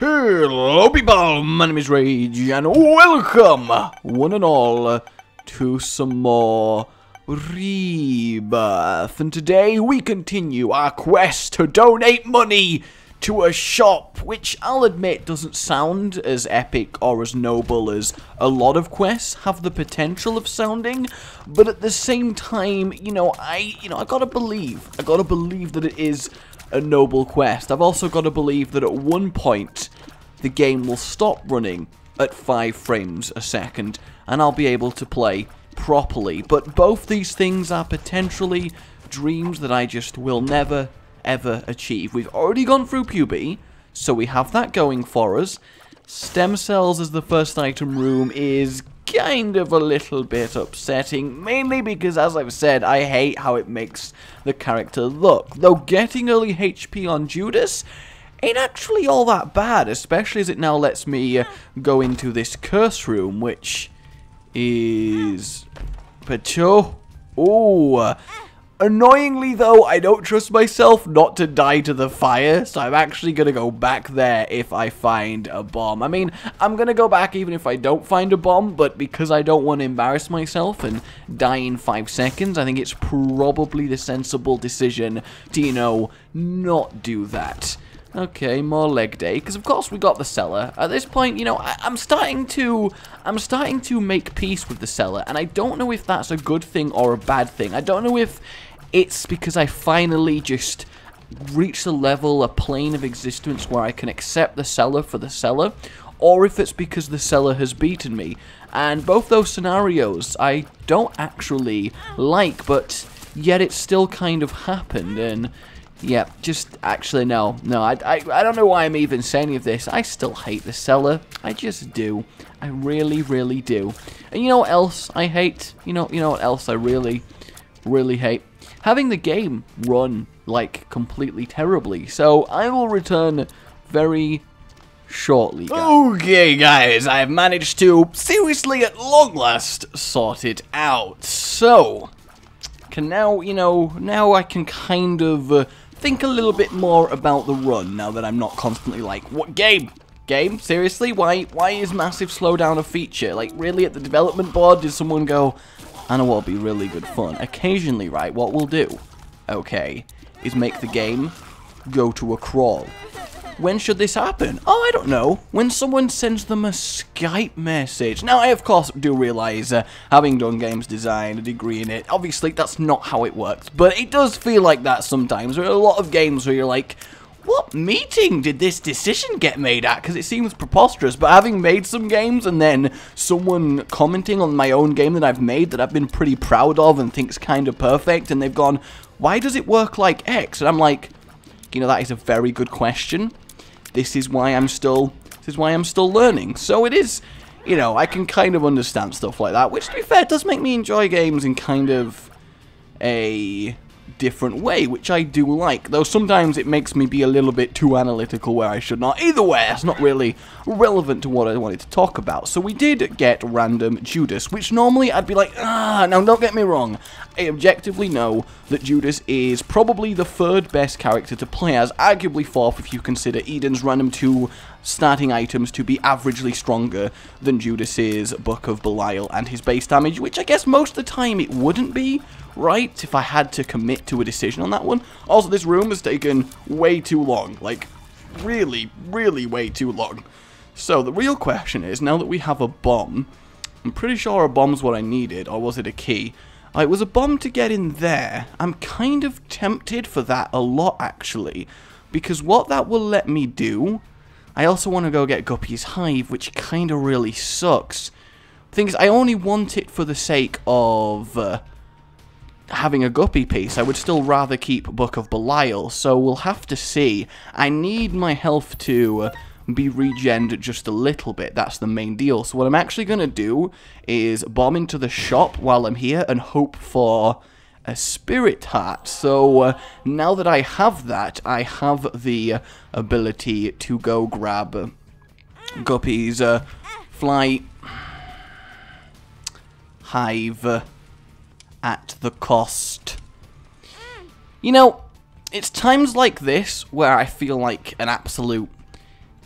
Hello people, my name is Rage, and welcome, one and all, to some more Rebirth. And today we continue our quest to donate money to a shop, which I'll admit doesn't sound as epic or as noble as a lot of quests have the potential of sounding, but at the same time, I gotta believe that it is a noble quest. I've also got to believe that at one point the game will stop running at 5 frames a second and I'll be able to play properly. But both these things are potentially dreams that I just will never ever achieve. We've already gone through puberty, so we have that going for us. Stem cells as the first item room is kind of a little bit upsetting, mainly because, as I've said, I hate how it makes the character look. Though getting early HP on Judas ain't actually all that bad, especially as it now lets me go into this curse room, which is... Annoyingly though, I don't trust myself not to die to the fire, so I'm actually going to go back there if I find a bomb. I mean, I'm going to go back even if I don't find a bomb, but because I don't want to embarrass myself and die in 5 seconds, I think it's probably the sensible decision to, not do that. Okay, more leg day, because of course we got the cellar. At this point, I'm starting to make peace with the cellar, and I don't know if that's a good thing or a bad thing. I don't know if it's because I finally just reached a plane of existence where I can accept the cellar for the cellar, or if it's because the cellar has beaten me. And both those scenarios I don't actually like, but yet it still kind of happened, and... yeah, just actually no, I don't know why I'm even saying any of this. I still hate the cellar. I just do. I really, really do. And you know what else I hate? You know what else I really, really hate? Having the game run, like, completely terribly. So I will return very shortly, guys. Okay, guys, I've managed to, seriously, at long last, sort it out. So, can now, now I can kind of... think a little bit more about the run now that I'm not constantly like, what game? Game? Seriously? Why is massive slowdown a feature? Like, really, at the development board, did someone go, I know what'll be really good fun? Occasionally, right, what we'll do, okay, is make the game go to a crawl. When should this happen? Oh, I don't know. When someone sends them a Skype message. Now, I of course do realize, having done games design, a degree in it, obviously that's not how it works. But it does feel like that sometimes. There are a lot of games where you're like, what meeting did this decision get made at? Because it seems preposterous. But having made some games and then someone commenting on my own game that I've made that I've been pretty proud of and thinks kind of perfect, and they've gone, why does it work like X? And I'm like, that is a very good question. This is why I'm still learning. So it is, I can kind of understand stuff like that, which, to be fair, does make me enjoy games in kind of a different way, which I do like. Though sometimes it makes me be a little bit too analytical where I should not. Either way, it's not really relevant to what I wanted to talk about. So we did get random Judas, which normally I'd be like, now don't get me wrong. I objectively know that Judas is probably the 3rd best character to play as, arguably 4th if you consider Eden's random 2 starting items to be averagely stronger than Judas's Book of Belial and his base damage, which I guess most of the time it wouldn't be, right, if I had to commit to a decision on that one. Also, this room has taken way too long, like, really, really way too long. So, the real question is, now that we have a bomb, I'm pretty sure a bomb's what I needed, or was it a key? It was a bomb to get in there. I'm kind of tempted for that a lot, actually, because what that will let me do... I also want to go get Guppy's hive, which kind of really sucks. The thing is, I only want it for the sake of having a Guppy piece. I would still rather keep Book of Belial, so we'll have to see. I need my health to be regened just a little bit. That's the main deal. So what I'm actually going to do is bomb into the shop while I'm here and hope for a spirit heart. So now that I have that, I have the ability to go grab Guppy's fly hive at the cost. It's times like this where I feel like an absolute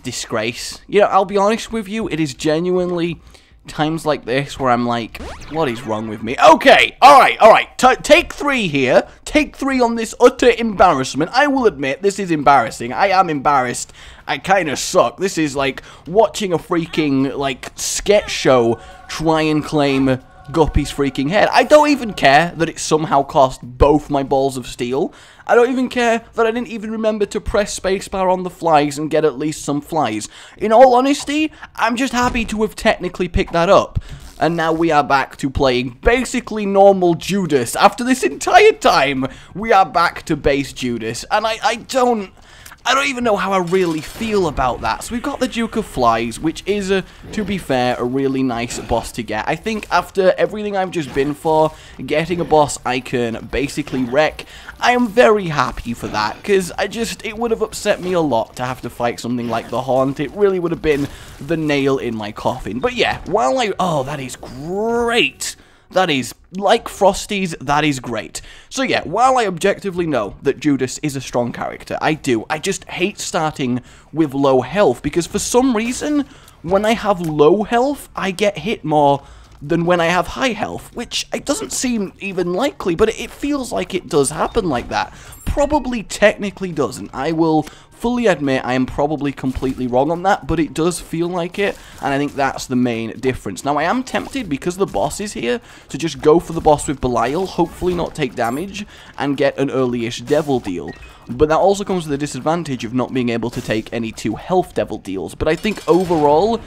disgrace. You know, I'll be honest with you, it is genuinely times like this where I'm like, what is wrong with me? Okay, alright, take 3 here. Take 3 on this utter embarrassment. I will admit, this is embarrassing. I am embarrassed. I kind of suck. This is like watching a freaking, like, sketch show try and claim Guppy's freaking head. I don't even care that it somehow cost both my balls of steel. I don't even care that I didn't even remember to press spacebar on the flies and get at least some flies. In all honesty, I'm just happy to have technically picked that up. And now we are back to playing basically normal Judas. After this entire time, we are back to base Judas. And I don't even know how I really feel about that. So we've got the Duke of Flies, which is, to be fair, a really nice boss to get. I think after everything I've just been for, getting a boss I can basically wreck, I am very happy for that, because it would have upset me a lot to have to fight something like the Haunt. It really would have been the nail in my coffin. But yeah, oh, that is great. That is, like Frosty's, that is great. So yeah, while I objectively know that Judas is a strong character, I just hate starting with low health, because for some reason, when I have low health, I get hit more than when I have high health, which it doesn't seem even likely, but it feels like it does happen like that. Probably technically doesn't. I will fully admit I am probably completely wrong on that, but it does feel like it, and I think that's the main difference. Now, I am tempted, because the boss is here, to just go for the boss with Belial, hopefully not take damage, and get an early-ish devil deal. But that also comes with the disadvantage of not being able to take any 2 health devil deals. But I think overall,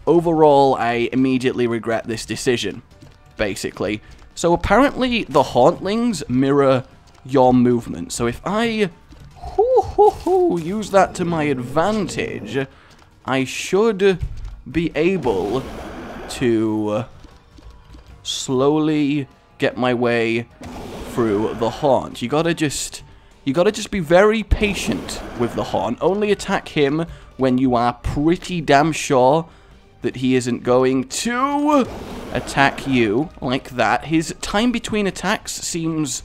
overall, I immediately regret this decision, basically. So apparently, the Hauntlings mirror your movement. So if I use that to my advantage, I should be able to slowly get my way through the Haunt. You gotta just be very patient with the Haunt. Only attack him when you are pretty damn sure that he isn't going to attack you like that. His time between attacks seems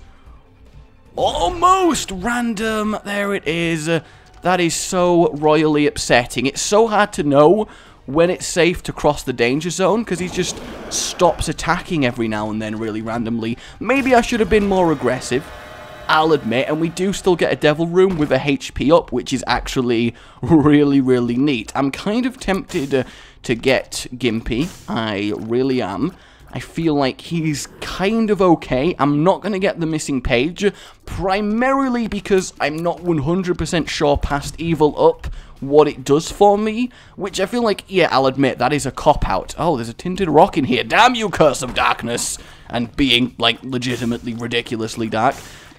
almost random. There it is. That is so royally upsetting. It's so hard to know when it's safe to cross the danger zone, because he just stops attacking every now and then really randomly. Maybe I should have been more aggressive, I'll admit, and we do still get a devil room with a HP up, which is actually really, really neat. I'm kind of tempted to get Gimpy. I really am. I feel like he's kind of okay. I'm not going to get the missing page, primarily because I'm not 100% sure past evil up what it does for me, which I feel like, yeah, I'll admit, that is a cop-out. Oh, there's a tinted rock in here. Damn you, curse of darkness! And being, like, legitimately ridiculously dark.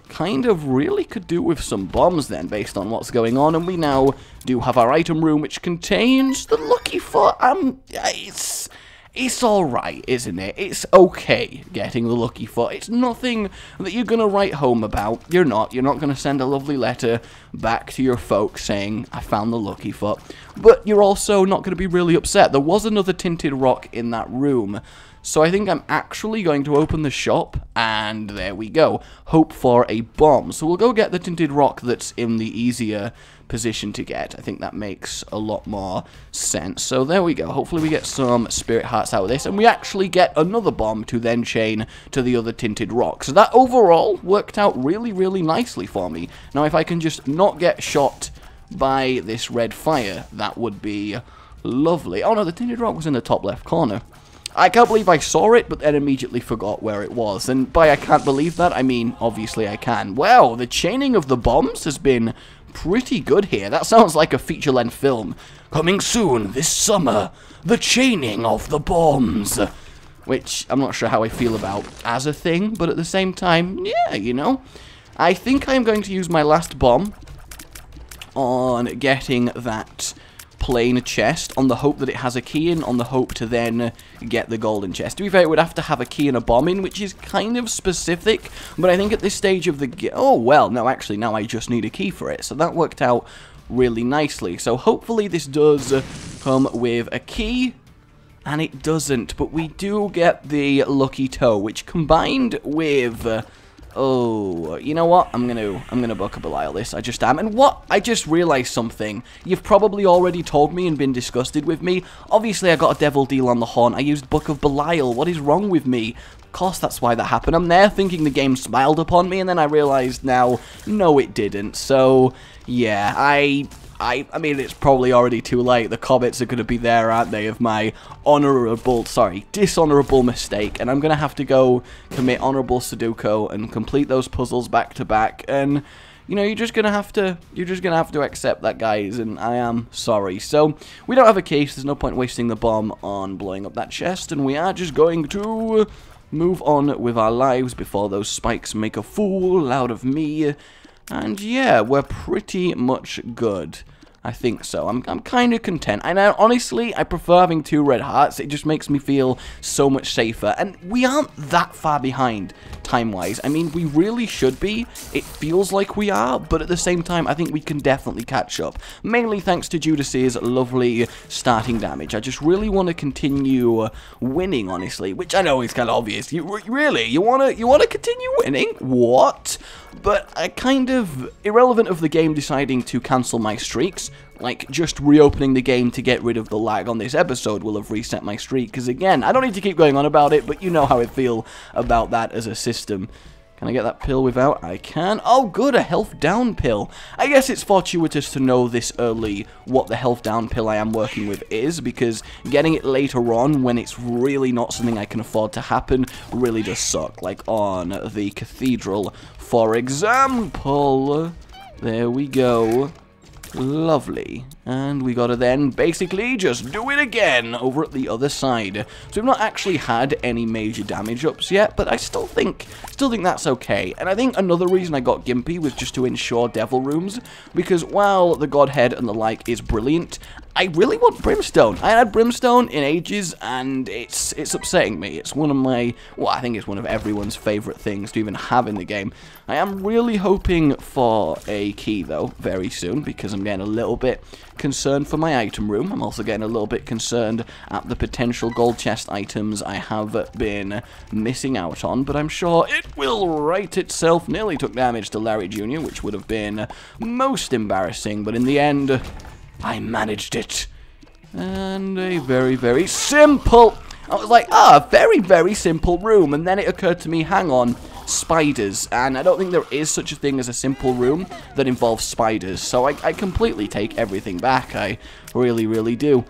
Kind of really could do with some bombs then, based on what's going on, and we now do have our item room, which contains the Lucky Foot. It's alright, isn't it? It's okay getting the Lucky Foot. It's nothing that you're gonna write home about. You're not gonna send a lovely letter back to your folks saying, I found the Lucky Foot. But you're also not gonna be really upset. There was another tinted rock in that room. So I think I'm actually going to open the shop, and there we go. Hope for a bomb. So we'll go get the tinted rock that's in the easier position to get. I think that makes a lot more sense. So there we go. Hopefully we get some spirit hearts out of this, and we actually get another bomb to then chain to the other tinted rock. So that overall worked out really, really nicely for me. Now if I can just not get shot by this red fire, that would be lovely. Oh no, the tinted rock was in the top left corner. I can't believe I saw it, but then immediately forgot where it was. And by I can't believe that, I mean, obviously I can. Wow, the chaining of the bombs has been pretty good here. That sounds like a feature-length film. Coming soon this summer, the chaining of the bombs. Which I'm not sure how I feel about as a thing, but at the same time, yeah, you know. I think I'm going to use my last bomb on getting that plain chest, on the hope that it has a key in, on the hope to then get the golden chest. To be fair, it would have to have a key and a bomb in, which is kind of specific, but I think at this stage of the oh, well, no, actually, now I just need a key for it, so that worked out really nicely. So hopefully this does come with a key, and it doesn't, but we do get the lucky toe, which combined with Oh, you know what? I'm gonna Book of Belial this. I just am. And what? I just realized something. You've probably already told me and been disgusted with me. Obviously, I got a devil deal on the horn. I used Book of Belial. What is wrong with me? Of course, that's why that happened. I'm there thinking the game smiled upon me, and then I realized now, no, it didn't. So, yeah, I mean, it's probably already too late. The comments are going to be there, aren't they, of my dishonorable mistake. And I'm going to have to go commit honorable Sudoku and complete those puzzles back to back. And, you know, you're just going to have to accept that, guys. And I am sorry. So, we don't have a case. There's no point wasting the bomb on blowing up that chest. And we are just going to move on with our lives before those spikes make a fool out of me. And yeah, we're pretty much good. I think so. I'm kind of content. And honestly, I prefer having 2 red hearts. It just makes me feel so much safer. And we aren't that far behind time-wise. I mean, we really should be. It feels like we are, but at the same time, I think we can definitely catch up. Mainly thanks to Judas's lovely starting damage. I just really want to continue winning, honestly, which I know is kind of obvious. You want to continue winning? What? But I kind of, irrelevant of the game deciding to cancel my streaks, like just reopening the game to get rid of the lag on this episode will have reset my streak, because again, I don't need to keep going on about it, but you know how I feel about that as a system. Can I get that pill without? I can. Oh, good, a health down pill. I guess it's fortuitous to know this early what the health down pill I am working with is, because getting it later on when it's really not something I can afford to happen really does suck. Like on the Cathedral, for example. There we go. Lovely. And we gotta then basically just do it again over at the other side. So we've not actually had any major damage ups yet, but I still think that's okay. And I think another reason I got Gimpy was just to ensure devil rooms, because while the Godhead and the like is brilliant, I really want Brimstone. I had Brimstone in ages, and it's upsetting me. It's one of my, well, I think it's one of everyone's favorite things to even have in the game. I am really hoping for a key, though, very soon, because I'm getting a little bit concerned for my item room. I'm also getting a little bit concerned at the potential gold chest items I have been missing out on, but I'm sure it will right itself. Nearly took damage to Larry Jr., which would have been most embarrassing, but in the end, I managed it. And a very, very simple, I was like, very, very simple room, and then it occurred to me, hang on, spiders, and I don't think there is such a thing as a simple room that involves spiders, so I completely take everything back. I really, really do.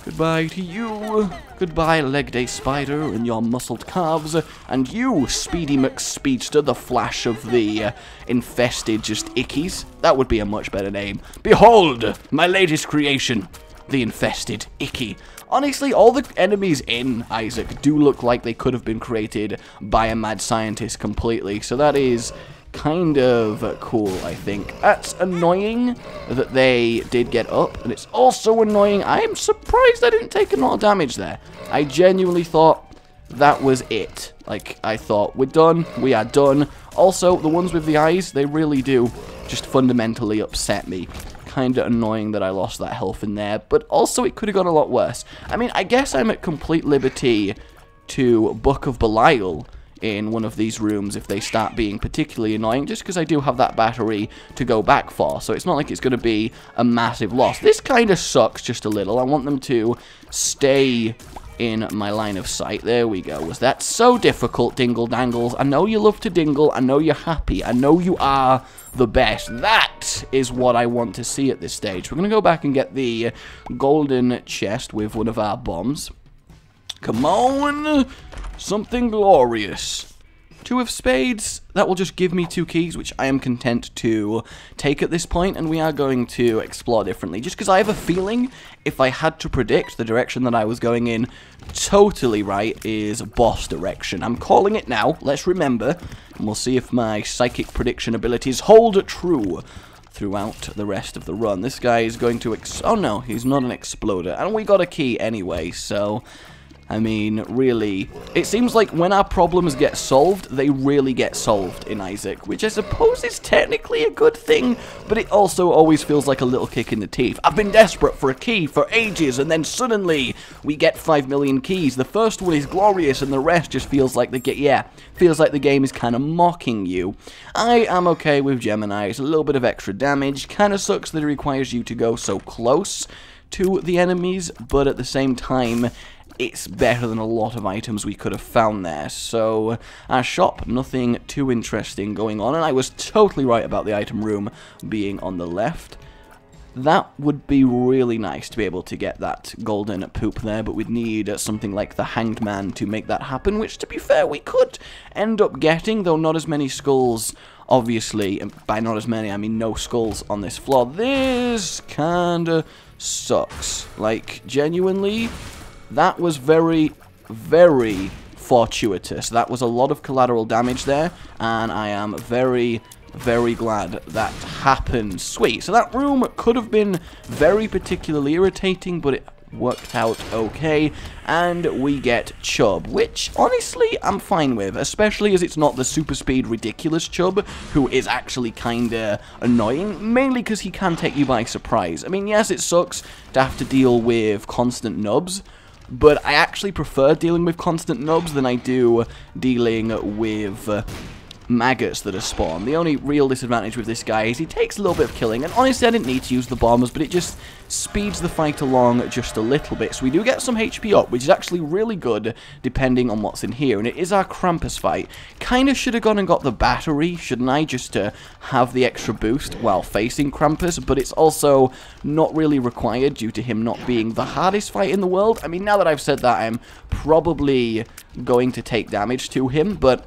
Goodbye to you. Goodbye, leg day spider and your muscled calves, and you, Speedy McSpeedster, the Flash of the infested just ickies. That would be a much better name. Behold, my latest creation, the infested icky. Honestly, all the enemies in Isaac do look like they could have been created by a mad scientist completely, so that is kind of cool, I think. That's annoying that they did get up, and it's also annoying. I am surprised I didn't take a lot of damage there. I genuinely thought that was it. Like, I thought, we're done, we are done. Also, the ones with the eyes, they really do just fundamentally upset me. Kind of annoying that I lost that health in there, but also it could have gone a lot worse. I mean, I guess I'm at complete liberty to Book of Belial in one of these rooms if they start being particularly annoying, just because I do have that battery to go back for, so it's not like it's going to be a massive loss. This kind of sucks just a little. I want them to stay in my line of sight. There we go. Was that so difficult, Dingle Dangles? I know you love to dingle. I know you're happy. I know you are the best. That is what I want to see at this stage. We're going to go back and get the golden chest with one of our bombs. Come on! Something glorious. 2 of spades. That will just give me 2 keys, which I am content to take at this point, and we are going to explore differently. Just because I have a feeling, if I had to predict the direction that I was going in totally right, is boss direction. I'm calling it now. Let's remember, and we'll see if my psychic prediction abilities hold true throughout the rest of the run. This guy is going to oh no, he's not an exploder, and we got a key anyway, so I mean, really, it seems like when our problems get solved, they really get solved in Isaac, which I suppose is technically a good thing, but it also always feels like a little kick in the teeth. I've been desperate for a key for ages, and then suddenly we get 5 million keys. The first one is glorious, and the rest just feels like feels like the game is kind of mocking you. I am okay with Gemini. It's a little bit of extra damage. Kind of sucks that it requires you to go so close to the enemies, but at the same time, it's better than a lot of items we could have found there. So, our shop, nothing too interesting going on, and I was totally right about the item room being on the left. That would be really nice to be able to get that golden poop there, but we'd need something like the Hanged Man to make that happen, which, to be fair, we could end up getting, though not as many skulls, obviously, and by not as many, I mean no skulls on this floor. This kinda sucks. Like, genuinely, that was very, very fortuitous. That was a lot of collateral damage there, and I am very, very glad that happened. Sweet. So that room could have been very particularly irritating, but it worked out okay, and we get Chub, which honestly I'm fine with, especially as it's not the super speed ridiculous Chub who is actually kinda annoying, mainly because he can take you by surprise. I mean, yes, it sucks to have to deal with constant nubs, but I actually prefer dealing with constant nubs than I do dealing with maggots that are spawned. The only real disadvantage with this guy is he takes a little bit of killing, and honestly I didn't need to use the bombs, but it just speeds the fight along just a little bit. So we do get some HP up, which is actually really good depending on what's in here, and it is our Krampus fight. Kinda should have gone and got the battery, shouldn't I, just to have the extra boost while facing Krampus, but it's also not really required due to him not being the hardest fight in the world. I mean, now that I've said that, I'm probably going to take damage to him, but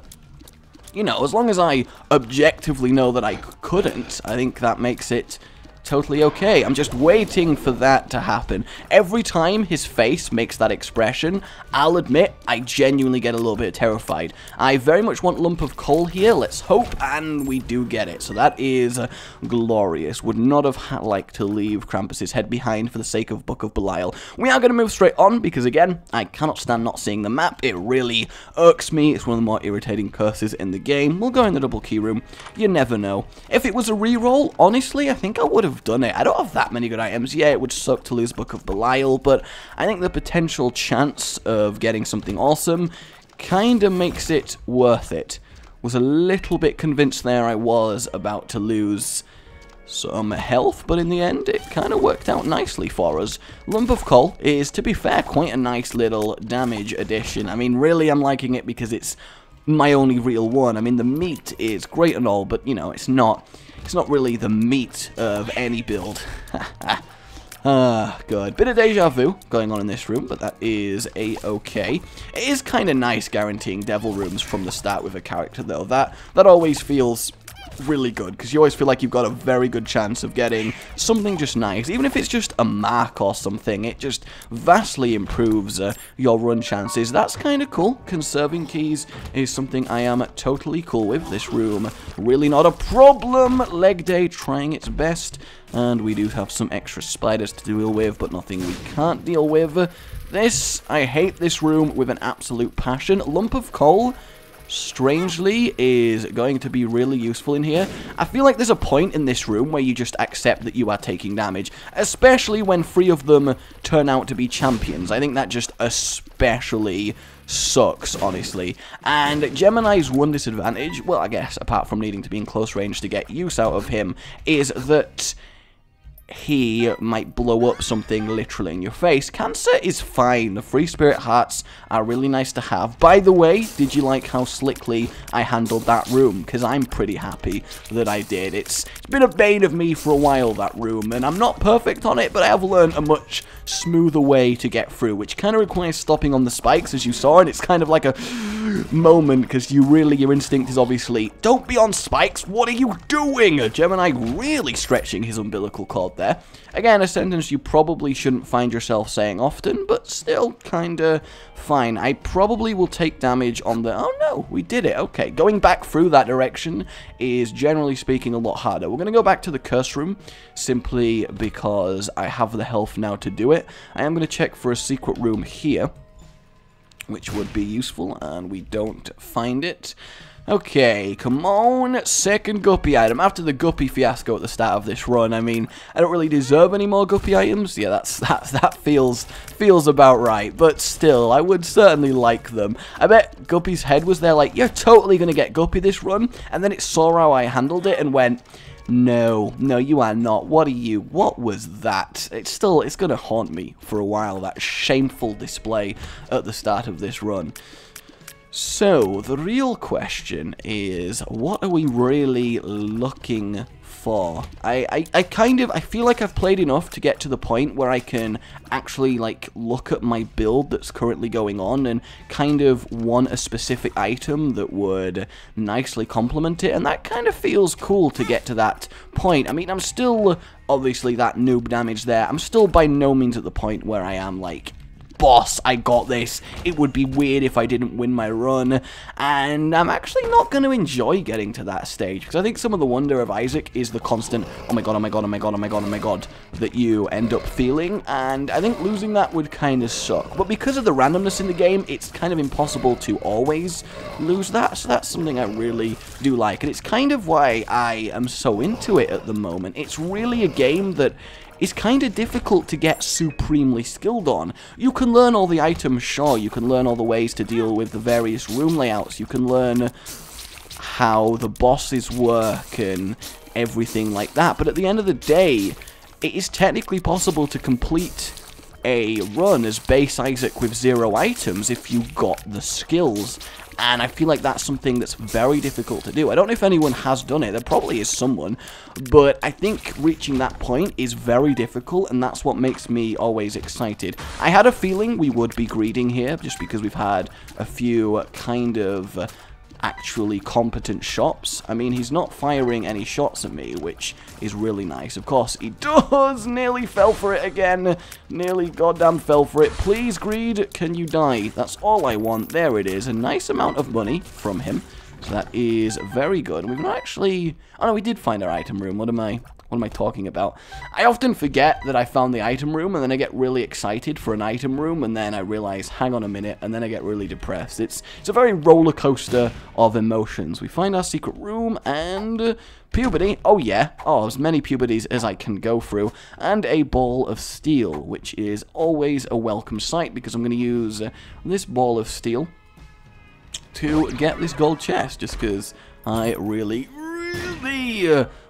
you know, as long as I objectively know that I couldn't, I think that makes it totally okay. I'm just waiting for that to happen. Every time his face makes that expression, I'll admit, I genuinely get a little bit terrified. I very much want Lump of Coal here, let's hope, and we do get it. So that is glorious. Would not have liked to leave Krampus's head behind for the sake of Book of Belial. We are going to move straight on, because again, I cannot stand not seeing the map. It really irks me. It's one of the more irritating curses in the game. We'll go in the double key room. You never know. If it was a reroll, honestly, I think I would have done it. I don't have that many good items. Yeah, it would suck to lose Book of Belial, but I think the potential chance of getting something awesome kind of makes it worth it. Was a little bit convinced there I was about to lose some health, but in the end it kind of worked out nicely for us. Lump of Coal is, to be fair, quite a nice little damage addition. I mean, really I'm liking it because it's my only real one. I mean, the meat is great and all, but, you know, it's not really the meat of any build. Good. Bit of deja vu going on in this room, but that is a-okay. It is kind of nice guaranteeing devil rooms from the start with a character, though. That always feels really good, because you always feel like you've got a very good chance of getting something just nice. Even if it's just a mark or something, it just vastly improves your run chances. That's kind of cool. Conserving keys is something I am totally cool with. This room, really not a problem. Leg day trying its best, and we do have some extra spiders to deal with, but nothing we can't deal with. This, I hate this room with an absolute passion. Lump of Coal, strangely, is going to be really useful in here. I feel like there's a point in this room where you just accept that you are taking damage, especially when 3 of them turn out to be champions. I think that just especially sucks, honestly. And Gemini's one disadvantage, well, I guess, apart from needing to be in close range to get use out of him, is that he might blow up something literally in your face. Cancer is fine. The free spirit hearts are really nice to have. By the way, did you like how slickly I handled that room? Because I'm pretty happy that I did. It's been a bane of me for a while, that room, and I'm not perfect on it, but I have learned a much smoother way to get through, which kind of requires stopping on the spikes, as you saw, and it's kind of like a moment, because your instinct is obviously, don't be on spikes, what are you doing? Gemini really stretching his umbilical cord there. Again, a sentence you probably shouldn't find yourself saying often, but still kinda fine. I probably will take damage on the... Oh no, we did it. Okay, going back through that direction is, generally speaking, a lot harder. We're gonna go back to the curse room, simply because I have the health now to do it. I am gonna check for a secret room here. which would be useful, and we don't find it. Okay, come on, second Guppy item. After the Guppy fiasco at the start of this run, I mean, I don't really deserve any more Guppy items. Yeah, that feels about right, but still, I would certainly like them. I bet Guppy's head was there like, you're totally going to get Guppy this run, and then it saw how I handled it and went, no, you are not. What are you? What was that? It's going to haunt me for a while, that shameful display at the start of this run. So, the real question is, what are we really looking for? I feel like I've played enough to get to the point where I can actually, like, look at my build that's currently going on and kind of want a specific item that would nicely complement it, and that kind of feels cool to get to that point. I mean, I'm still, obviously, that noob damage there. I'm still by no means at the point where I am, like, boss, I got this. It would be weird if I didn't win my run, and I'm actually not going to enjoy getting to that stage, because I think some of the wonder of Isaac is the constant, oh my god, oh my god, oh my god, oh my god, oh my god, that you end up feeling, and I think losing that would kind of suck. But because of the randomness in the game, it's kind of impossible to always lose that, so that's something I really do like, and it's kind of why I am so into it at the moment. It's really a game that is kind of difficult to get supremely skilled on. You can learn all the items, sure, you can learn all the ways to deal with the various room layouts, you can learn how the bosses work and everything like that, but at the end of the day, it is technically possible to complete a run as base Isaac with 0 items if you got the skills. And I feel like that's something that's very difficult to do. I don't know if anyone has done it. There probably is someone. But I think reaching that point is very difficult, and that's what makes me always excited. I had a feeling we would be greeding here, just because we've had a few kind of actually competent shots. I mean, he's not firing any shots at me, which is really nice. Of course, he does! Nearly fell for it again. Nearly goddamn fell for it. Please, greed, can you die? That's all I want. There it is. A nice amount of money from him. So that is very good. We've not actually... Oh, no, we did find our item room. What am I talking about? I often forget that I found the item room, and then I get really excited for an item room, and then I realize, hang on a minute, and then I get really depressed. It's a very roller coaster of emotions. We find our secret room, and puberty. Oh, yeah. Oh, as many puberties as I can go through. And a ball of steel, which is always a welcome sight, because I'm going to use this ball of steel to get this gold chest, just because I really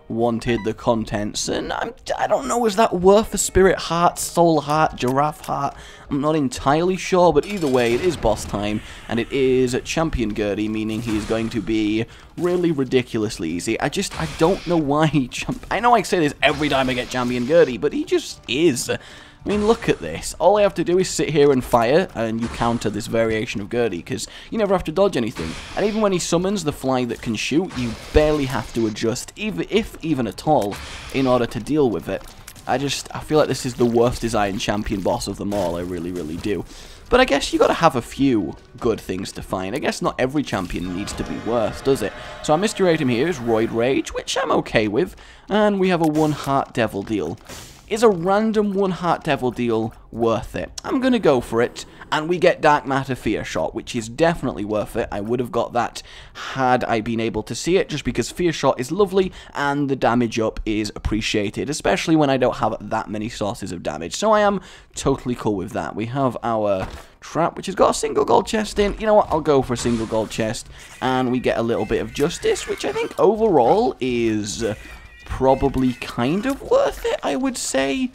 wanted the contents, and I don't know, is that worth a spirit heart, soul heart, giraffe heart? I'm not entirely sure, but either way, it is boss time, and it is champion Gertie, meaning he is going to be really ridiculously easy. I don't know why he I know I say this every time I get champion Gertie, but he just is. I mean, look at this. All I have to do is sit here and fire, and you counter this variation of Gertie, because you never have to dodge anything. And even when he summons the fly that can shoot, you barely have to adjust, even at all, in order to deal with it. I feel like this is the worst designed champion boss of them all, I really, really do. But I guess you gotta have a few good things to find. I guess not every champion needs to be worse, does it? So our mystery item here is Roid Rage, which I'm okay with, and we have a 1 heart devil deal. Is a random 1 heart devil deal worth it? I'm gonna go for it, and we get Dark Matter Fear Shot, which is definitely worth it. I would have got that had I been able to see it, just because Fear Shot is lovely, and the damage up is appreciated, especially when I don't have that many sources of damage, so I am totally cool with that. We have our trap, which has got a single gold chest in. You know what, I'll go for a single gold chest, and we get a little bit of justice, which I think overall is probably kind of worth it, I would say.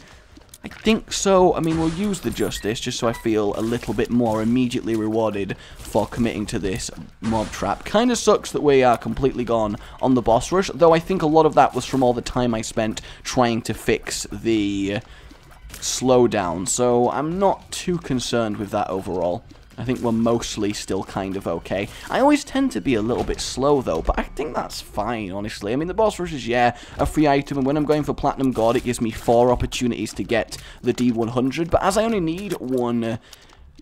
I think so. I mean, we'll use the justice just so I feel a little bit more immediately rewarded for committing to this mob trap. Kind of sucks that we are completely gone on the boss rush, though I think a lot of that was from all the time I spent trying to fix the slowdown, so I'm not too concerned with that overall. I think we're mostly still kind of okay. I always tend to be a little bit slow, though, but I think that's fine, honestly. I mean, the boss rush is, yeah, a free item, and when I'm going for Platinum God, it gives me 4 opportunities to get the D100, but as I only need 1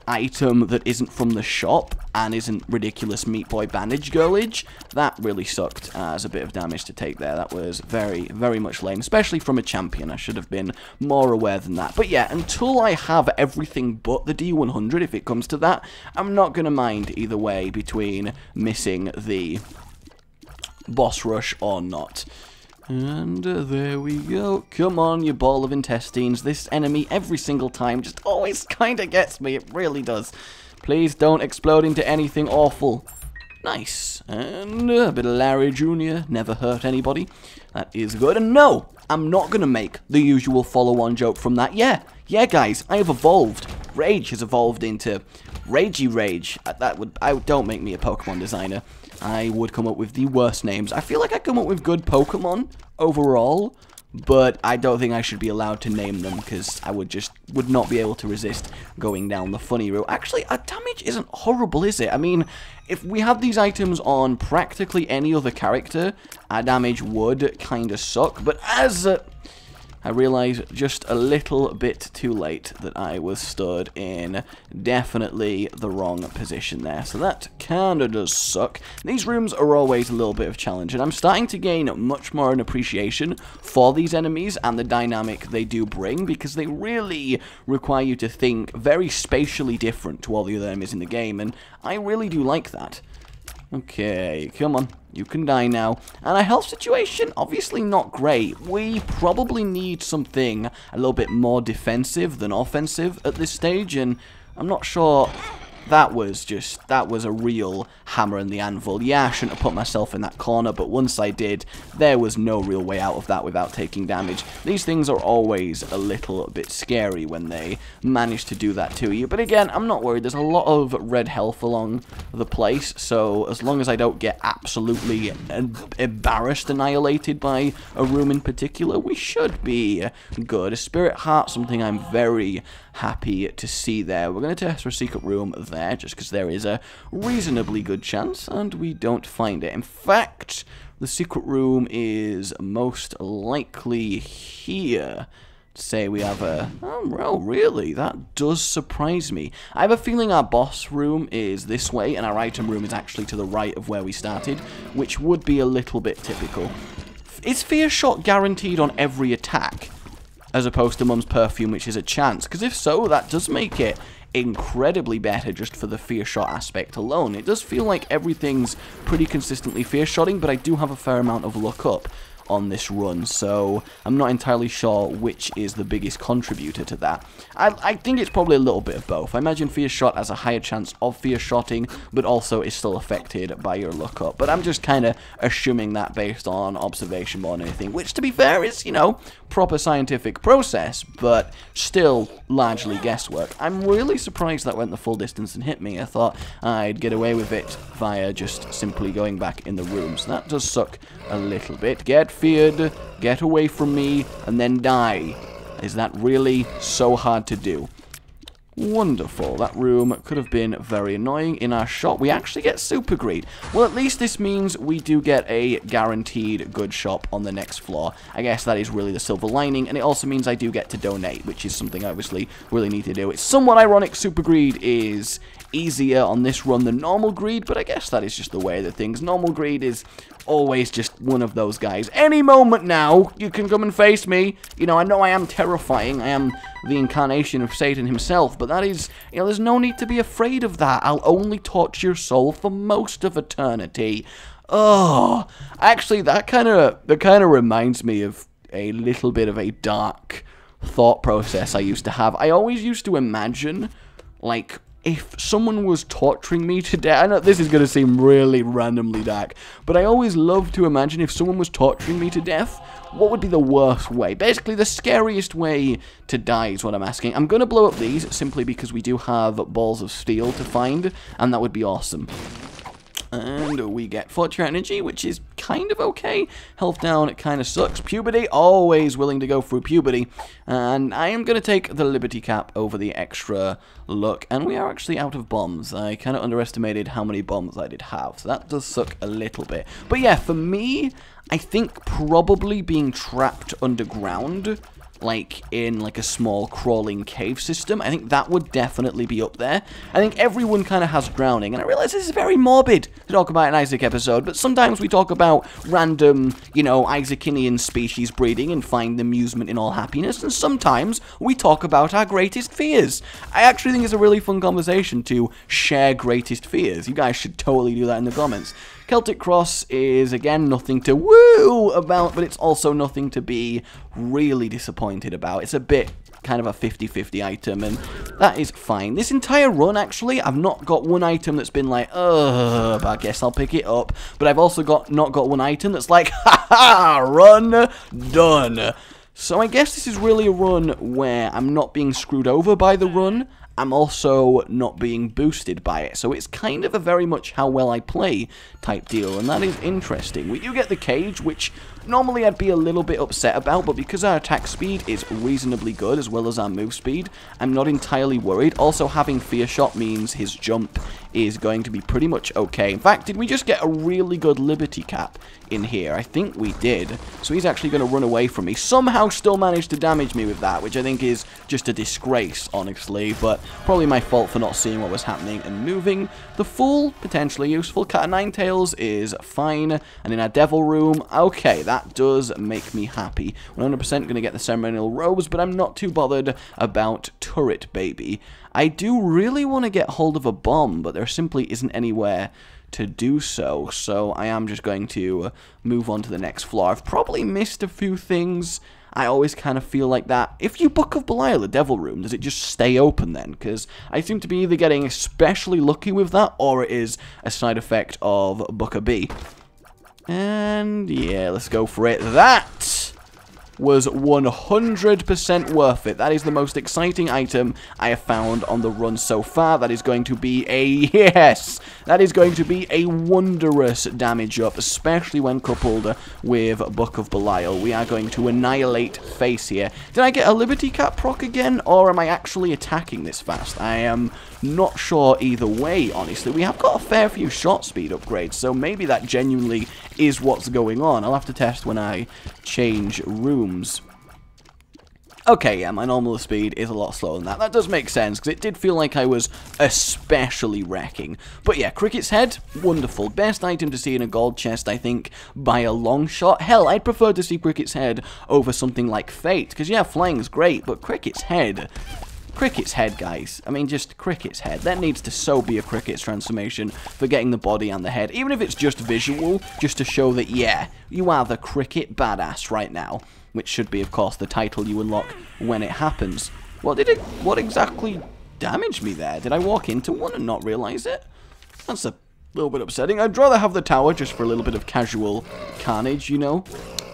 item that isn't from the shop and isn't ridiculous Meat Boy bandage girlage. That really sucked as a bit of damage to take there. That was very, very much lame, especially from a champion. I should have been more aware than that. But yeah, until I have everything but the D100, if it comes to that, I'm not going to mind either way between missing the boss rush or not. And there we go. Come on, you ball of intestines. This enemy, every single time, just always kind of gets me. It really does. Please don't explode into anything awful. Nice. And a bit of Larry Jr. Never hurt anybody. That is good. And no, I'm not going to make the usual follow-on joke from that. Yeah, guys, I have evolved. Rage has evolved into Ragey Rage. Don't make me a Pokemon designer. I would come up with the worst names. I feel like I come up with good Pokemon overall, but I don't think I should be allowed to name them because I would not be able to resist going down the funny route. Actually, our damage isn't horrible, is it? I mean, if we had these items on practically any other character, our damage would kind of suck, but as I realized just a little bit too late that I was stood in definitely the wrong position there. So that kinda does suck. These rooms are always a little bit of challenge, and I'm starting to gain much more an appreciation for these enemies and the dynamic they do bring, because they really require you to think very spatially different to all the other enemies in the game, and I really do like that. Okay, come on. You can die now. And our health situation, obviously not great. We probably need something a little bit more defensive than offensive at this stage, and I'm not sure. That was a real hammer in the anvil. Yeah, I shouldn't have put myself in that corner, but once I did, there was no real way out of that without taking damage. These things are always a little bit scary when they manage to do that to you. But again, I'm not worried. There's a lot of red health along the place, so as long as I don't get absolutely embarrassed, annihilated by a room in particular, we should be good. A spirit heart, something I'm very happy to see there. We're going to test for a secret room there, just because there is a reasonably good chance, and we don't find it. In fact, the secret room is most likely here. Say we have a... Oh, well, really? That does surprise me. I have a feeling our boss room is this way, and our item room is actually to the right of where we started, which would be a little bit typical. Is Fear Shot guaranteed on every attack, as opposed to Mum's Perfume, which is a chance? Because if so, that does make it incredibly better just for the Fear Shot aspect alone. It does feel like everything's pretty consistently Fear Shotting, but I do have a fair amount of luck up on this run, so I'm not entirely sure which is the biggest contributor to that. I think it's probably a little bit of both. I imagine Fear Shot has a higher chance of Fear Shotting, but also is still affected by your luck up. But I'm just kind of assuming that based on observation more than anything, which, to be fair, is, you know, proper scientific process, but still largely guesswork. I'm really surprised that went the full distance and hit me. I thought I'd get away with it via just simply going back in the room, so that does suck a little bit. Get feared, get away from me, and then die. Is that really so hard to do? Wonderful. That room could have been very annoying. In our shop, we actually get Super Greed. Well, at least this means we do get a guaranteed good shop on the next floor. I guess that is really the silver lining, and it also means I do get to donate, which is something I obviously really need to do. It's somewhat ironic Super Greed is easier on this run than normal greed, but I guess that is just the way that things. Normal greed is always just one of those guys. Any moment now, you can come and face me. You know I am terrifying. I am the incarnation of Satan himself, but that is, you know, there's no need to be afraid of that. I'll only torture your soul for most of eternity. Oh, actually, that kind of reminds me of a little bit of a dark thought process I used to have. I always used to imagine, like, if someone was torturing me to death. I know this is going to seem really randomly dark, but I always love to imagine if someone was torturing me to death, what would be the worst way? Basically, the scariest way to die is what I'm asking. I'm going to blow up these simply because we do have balls of steel to find, and that would be awesome. And we get Fortune Energy, which is kind of okay. Health down, it kind of sucks. Puberty, always willing to go through puberty. And I am going to take the Liberty Cap over the extra luck. And we are actually out of bombs. I kind of underestimated how many bombs I did have. So that does suck a little bit. But yeah, for me, I think probably being trapped underground like in like a small crawling cave system, I think that would definitely be up there. I think everyone kind of has drowning, and I realize this is very morbid to talk about an Isaac episode, but sometimes we talk about random, you know, Isaacinian species breeding and find amusement in all happiness, and sometimes we talk about our greatest fears. I actually think it's a really fun conversation to share greatest fears. You guys should totally do that in the comments. Celtic Cross is, again, nothing to woo about, but it's also nothing to be really disappointed about. It's a bit kind of a 50-50 item, and that is fine. This entire run, actually, I've not got one item that's been like, but I guess I'll pick it up. But I've also not got one item that's like, ha-ha, run done. So I guess this is really a run where I'm not being screwed over by the run. I'm also not being boosted by it, so it's kind of a very much how well I play type deal, and that is interesting. We do get the cage, which normally I'd be a little bit upset about, but because our attack speed is reasonably good, as well as our move speed, I'm not entirely worried. Also, having Fear Shot means his jump is going to be pretty much okay. In fact, did we just get a really good Liberty Cap in here? I think we did. So he's actually going to run away from me. Somehow still managed to damage me with that, which I think is just a disgrace, honestly, but probably my fault for not seeing what was happening and moving. The Fool, potentially useful. Cat of Nine Tails is fine. And in our Devil Room, okay, that does make me happy. 100% going to get the Ceremonial Robes, but I'm not too bothered about Turret Baby. I do really want to get hold of a bomb, but there simply isn't anywhere to do so, so I am just going to move on to the next floor. I've probably missed a few things. I always kind of feel like that. If you Book of Belial, the Devil Room, does it just stay open then? Because I seem to be either getting especially lucky with that, or it is a side effect of Book of B. And yeah, let's go for it. That was 100% worth it. That is the most exciting item I have found on the run so far. That is going to be a, yes, that is going to be a wondrous damage up, especially when coupled with Book of Belial. We are going to annihilate face here. Did I get a Liberty Cap proc again, or am I actually attacking this fast? I am not sure either way, honestly. We have got a fair few shot speed upgrades, so maybe that genuinely is what's going on. I'll have to test when I change rooms. Okay, yeah, my normal speed is a lot slower than that. That does make sense, because it did feel like I was especially wrecking. But yeah, Cricket's Head, wonderful. Best item to see in a gold chest, I think, by a long shot. Hell, I'd prefer to see Cricket's Head over something like Fate, because yeah, flying's great, but Cricket's Head, guys. I mean, just Cricket's Head. That needs to so be a Cricket's transformation for getting the body and the head. Even if it's just visual, just to show that, yeah, you are the Cricket badass right now. Which should be, of course, the title you unlock when it happens. What exactly damaged me there? Did I walk into one and not realize it? That's a little bit upsetting. I'd rather have the tower just for a little bit of casual carnage, you know?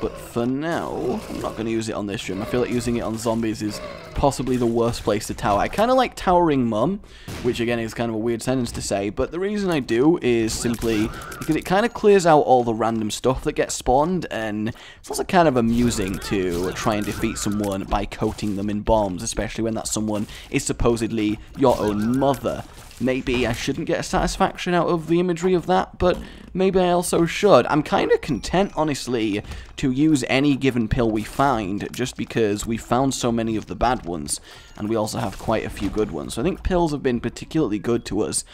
But for now, I'm not going to use it on this room. I feel like using it on zombies is possibly the worst place to tower. I kind of like Towering Mum, which again is kind of a weird sentence to say, but the reason I do is simply because it kind of clears out all the random stuff that gets spawned, and it's also kind of amusing to try and defeat someone by coating them in bombs, especially when that someone is supposedly your own mother. Maybe I shouldn't get a satisfaction out of the imagery of that, but maybe I also should. I'm kind of content, honestly, to use any given pill we find, just because we found so many of the bad ones, and we also have quite a few good ones. So I think pills have been particularly good to us.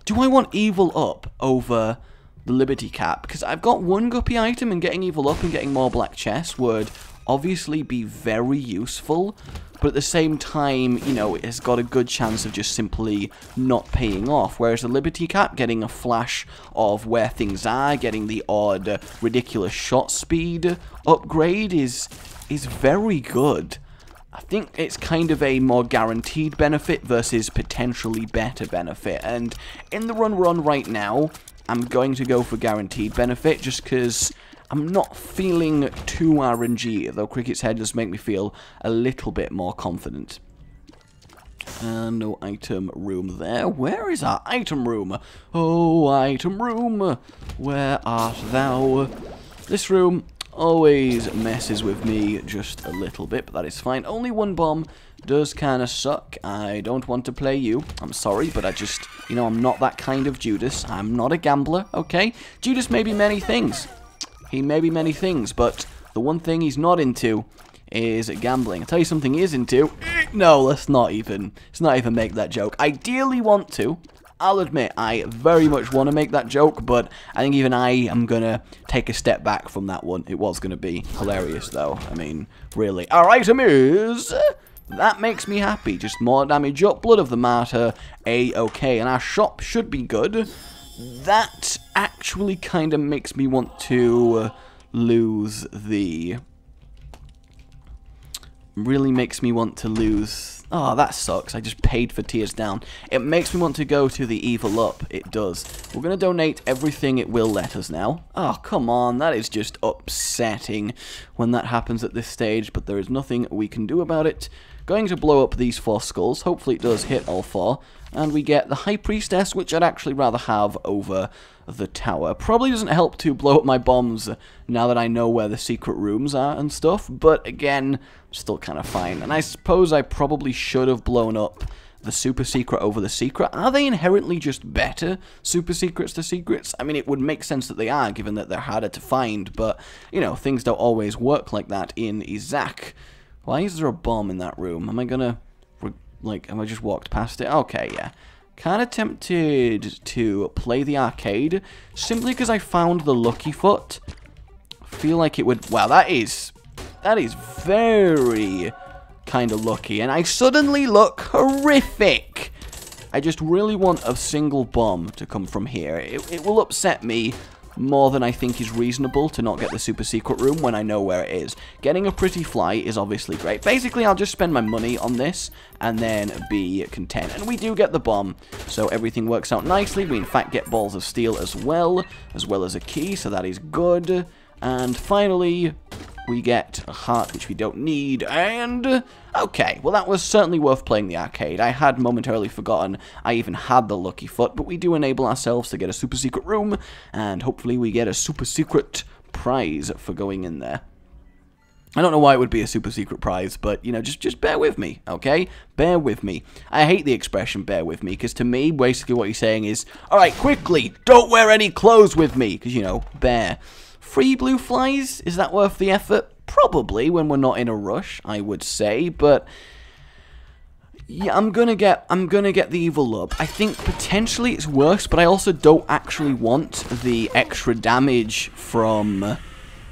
Do I want Evil Up over the Liberty Cap? Because I've got one Guppy item, and getting Evil Up and getting more black chests would obviously be very useful, but at the same time, you know, it has got a good chance of just simply not paying off, whereas the Liberty Cap, getting a flash of where things are, getting the odd ridiculous shot speed upgrade is very good. I think it's kind of a more guaranteed benefit versus potentially better benefit, and in the run we're on right now, I'm going to go for guaranteed benefit just because I'm not feeling too RNG, though Cricket's Head does make me feel a little bit more confident. No item room there. Where is our item room? Oh, item room, where art thou? This room always messes with me just a little bit, but that is fine. Only one bomb does kind of suck. I don't want to play you. I'm sorry, but I just, you know, I'm not that kind of Judas. I'm not a gambler, okay? Judas may be many things. He may be many things, but the one thing he's not into is gambling. I'll tell you something he is into. No, let's not even make that joke. I ideally want to. I'll admit, I very much want to make that joke, but I think even I am going to take a step back from that one. It was going to be hilarious, though. I mean, really. Our item is... That makes me happy. Just more damage up. Blood of the Martyr. A-okay. And our shop should be good. That actually kind of makes me want to lose the... Really makes me want to lose... Oh, that sucks. I just paid for Tears Down. It makes me want to go to the Evil Up. It does. We're going to donate everything it will let us now. Oh, come on. That is just upsetting when that happens at this stage, but there is nothing we can do about it. Going to blow up these 4 skulls. Hopefully it does hit all 4. And we get the High Priestess, which I'd actually rather have over the tower. Probably doesn't help to blow up my bombs now that I know where the secret rooms are and stuff, but again, still kind of fine. And I suppose I probably should have blown up the super secret over the secret. Are they inherently just better, super secrets to secrets? I mean, it would make sense that they are, given that they're harder to find, but, you know, things don't always work like that in Isaac. Why is there a bomb in that room? Am I gonna, like, have I just walked past it? Okay, yeah. Kind of tempted to play the arcade, simply because I found the Lucky Foot. Feel like it would... Wow, that is very kind of lucky. And I suddenly look horrific. I just really want a single bomb to come from here. It will upset me more than I think is reasonable to not get the super secret room when I know where it is. Getting a pretty fly is obviously great. Basically, I'll just spend my money on this and then be content. And we do get the bomb, so everything works out nicely. We, in fact, get balls of steel as well as a key, so that is good. And finally, we get a heart, which we don't need, and... Okay, well that was certainly worth playing the arcade. I had momentarily forgotten I even had the Lucky Foot, but we do enable ourselves to get a super secret room, and hopefully we get a super secret prize for going in there. I don't know why it would be a super secret prize, but, you know, just bear with me, okay? Bear with me. I hate the expression, bear with me, because to me, basically what he's saying is, alright, quickly, don't wear any clothes with me, because, you know, bear. Free blue flies? Is that worth the effort? Probably, when we're not in a rush, I would say, but... Yeah, I'm gonna get the Evil Up. I think potentially it's worse, but I also don't actually want the extra damage from...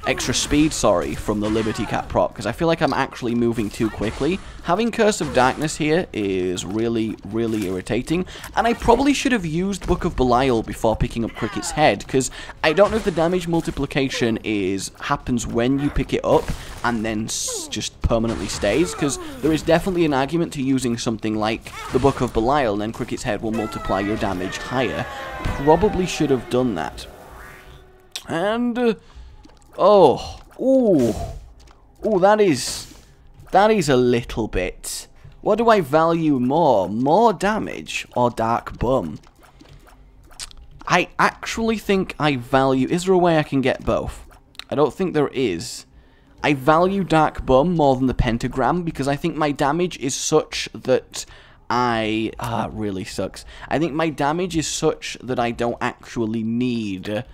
Extra speed, sorry, from the Liberty Cap proc, because I feel like I'm actually moving too quickly. Having Curse of Darkness here is really, really irritating, and I probably should have used Book of Belial before picking up Cricket's Head, because I don't know if the damage multiplication happens when you pick it up, and then just permanently stays, because there is definitely an argument to using something like the Book of Belial, and then Cricket's Head will multiply your damage higher. Probably should have done that. And... Oh, ooh, that is a little bit. What do I value more? More damage or Dark Bum? I actually think I value... Is there a way I can get both? I don't think there is. I value Dark Bum more than the Pentagram because I think my damage is such that it really sucks. I think my damage is such that I don't actually need...